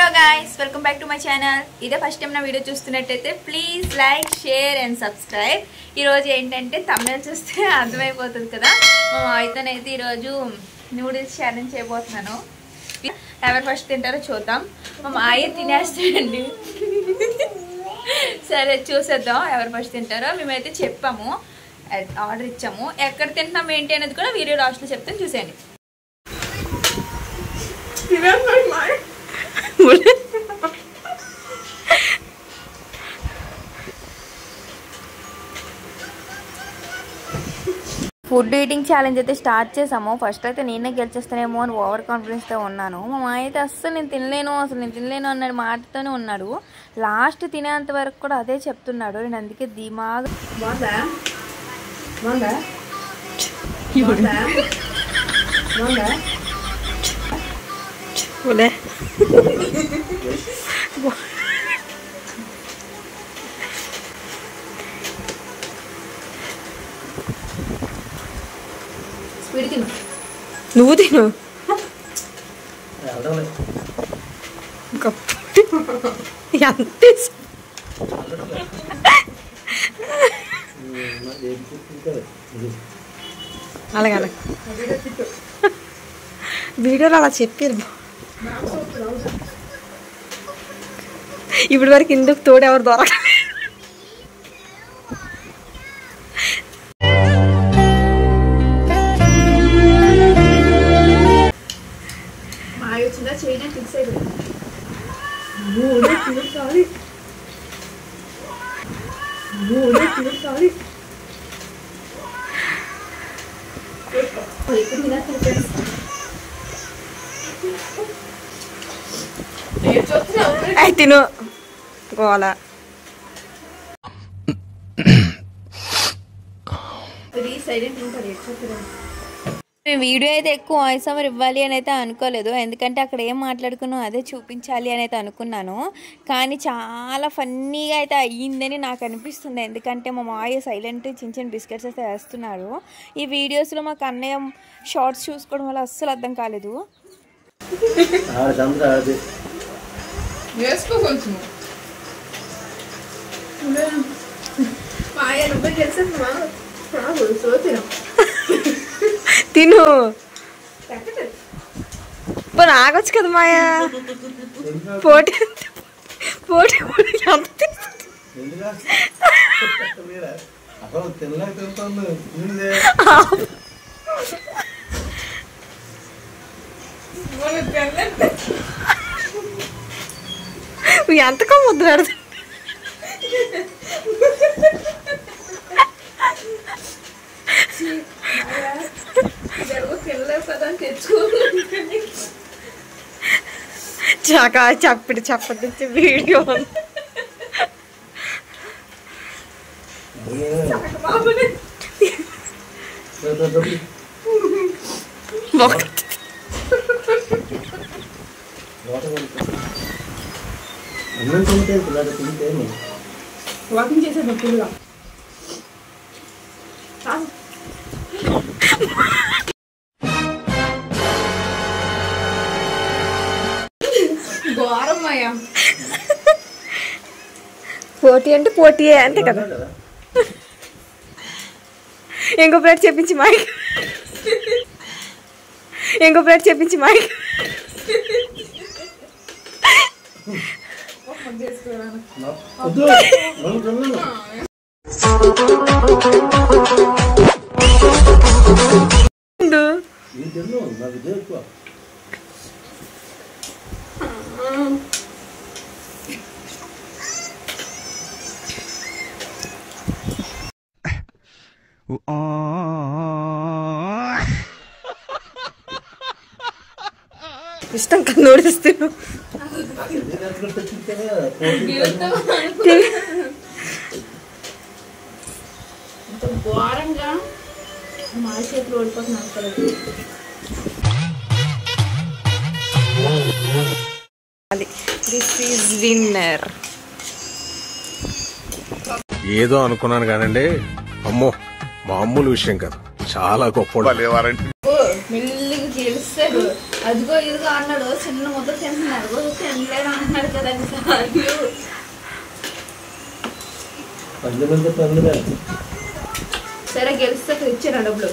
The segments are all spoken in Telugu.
Hello guys, welcome back to my channel. ఇదే ఫస్ట్ టైం నా వీడియో చూస్తున్నట్టయితే please like, share and subscribe. ఈరోజు ఏంటంటే తమిళ చూస్తే అర్థమైపోతుంది కదా. మా మావితోనైతే ఈరోజు నూడిల్స్ ఛాలెంజ్ చేయబోతున్నాను. ఎవరు ఫస్ట్ తింటారో చూద్దాం. మా మాయ తినేస్తాడండి. సరే చూసేద్దాం ఎవరు ఫస్ట్ తింటారో. మేమైతే చెప్పాము, ఆర్డర్ ఇచ్చాము. ఎక్కడ తింటున్నాం ఏంటి అనేది కూడా వీడియో లాస్ట్లో చెప్తాను, చూసేయండి. ఫుడ్ ఈటింగ్ ఛాలెంజ్ అయితే స్టార్ట్ చేసాము. ఫస్ట్ అయితే నేనే గెలిచేస్తానేమో అని ఓవర్ కాన్ఫిడెన్స్తో ఉన్నాను. మా మామ అయితే అస్సలు నేను తినలేను అన్నాడు, మాటతోనే ఉన్నాడు. లాస్ట్ తినేంత వరకు కూడా అదే చెప్తున్నాడు. నేను అందుకే ధీమాగా నువ్వు తిను. అలాగే వీడియోలో అలా చెప్పారు. ఇప్పటి వరకు ఇందుకు తోడు ఎవరు దొరక. తిను గోల. వీడియో అయితే ఎక్కువ వాయిస్ ఓవర్ ఇవ్వాలి అని అయితే అనుకోలేదు, ఎందుకంటే అక్కడ ఏం మాట్లాడుకున్నాం అదే చూపించాలి అని అయితే అనుకున్నాను. కానీ చాలా ఫన్నీగా అయితే అయ్యిందని నాకు అనిపిస్తుంది. ఎందుకంటే మా మాయ సైలెంట్ చిన్న బిస్కెట్స్ అయితే వేస్తున్నాడు. ఈ వీడియోస్లో మాకు అన్నయ్య షార్ట్స్ చూసుకోవడం వల్ల అస్సలు అర్థం కాలేదు. తిను పోనీ ఆగొచ్చు కదా మాయా. పోటీ ఎంతకో ముద్రాడు. చెప్పండి వీడియో వాకింగ్ చేసేటప్పుడు ఘోరమయ్యా. పోటీ అంటే పోటీయే అంతే కదా. ఇంకో ప్లేట్ చెప్పించి మైక్ ఇష్టం కదా నోడిస్తాను. ఘోరంగా మా చేతులు ఓడిపోతున్నాను. This is winner. ఏదో అనుకున్నాను కానండి, అమ్మో మామూలు విషయం కాదు, చాలా గొప్ప. మెల్లిగా గెలుస్తాడు. అదిగో ఇదిగో అన్నాడు, చిన్న ముద్ద తింటున్నాడు. గెలవలేను అన్నాడు కదండి సార్లు. సరే గెలిస్తే ఇచ్చాను డబ్బులు.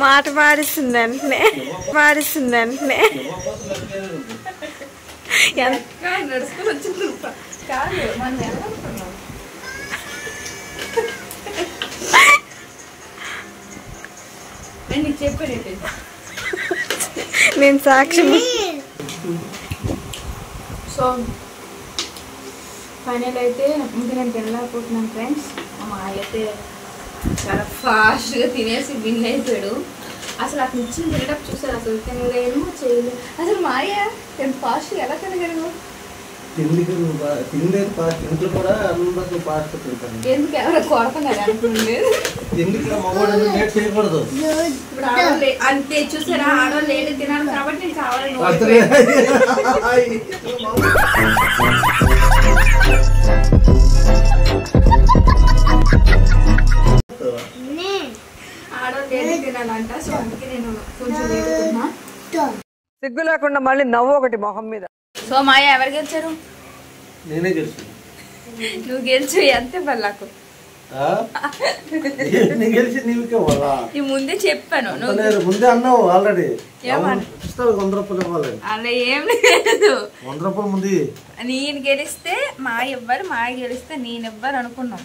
మాట మారుస్తుంది వెంటనే నడుచుకుని వచ్చింది కాదు మనం ఎవరనుకున్నాం. నేను చెప్పానండి నేను సాక్ష్యం. సో ఫైనల్ అయితే ఇంకా నేను తినలేకపోతున్నాను ఫ్రెండ్స్. మా అయితే చాలా ఫాస్ట్గా తినేసి విన్ అయిపోయాడు. అసలు అతను ఇచ్చిన తినడం చూసారు, అసలు తినలేను చేయలేదు. అసలు మాయ నేను ఫాస్ట్గా ఎలా తినగలను? ఎందుకు ఎవరో కొడతాను అనుకోలేదు. ఇప్పుడు ఆడవాళ్ళు అంతే చూసారా, ఆడవాళ్ళు లేట్ తినాలి కాబట్టి నేను కావాలని ఆడవాళ్ళు లేట్ తినాలంట. సో అందుకే నేను కొంచెం లేటుకున్నా. సిగ్గు లేకుండా మళ్ళీ నవ్వు ఒకటి మొహం మీద. సో మాయ ఎవరు గెలిచారు? నేనే గెలుసు. నువ్వు గెలిచు అంతే పర్లాకు. ఈ ముందే చెప్పాను, ముందే అన్నావు ఆల్రెడీ. అలా ఏం లేదు. 100 రూపాయలు ముందు నేను గెలిస్తే మాయ ఇవ్వరు, మాయ గెలిస్తే నేను ఇవ్వరు అనుకున్నాం.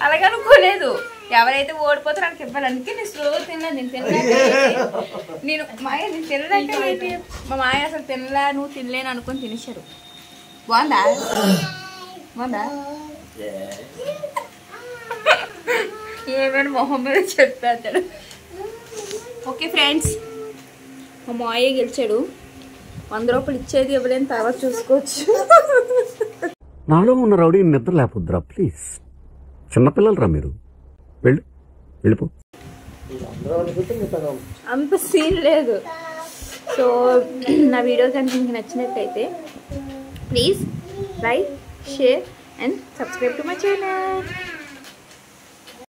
అలాగే అనుకోలేదు. ఎవరైతే ఓడిపోతారో నాకు ఇవ్వాలి. అందుకే నేను స్లో తినలేదు. నేను తినలేక ఏంటి మా మాయ అసలు తినలే, నువ్వు తినలేను అనుకుని తినేశారు. బాగుందా? ఏమైనా మొహం మీద చెప్పేస్తాడు. ఓకే ఫ్రెండ్స్, మా మాయ గెలిచాడు. 100 రూపాయలు ఇచ్చేది ఇవ్వలేని తర్వాత చూసుకోవచ్చు. నాలో ఉన్న రౌడీ నిద్ర లేకపోద్దురా ప్లీజ్. చిన్నపిల్లలరా మీరు, వెళ్ళిపో. అంత సీన్ లేదు. సో నా వీడియో కనుక మీకు నచ్చినట్లయితే please like, share and subscribe to my channel.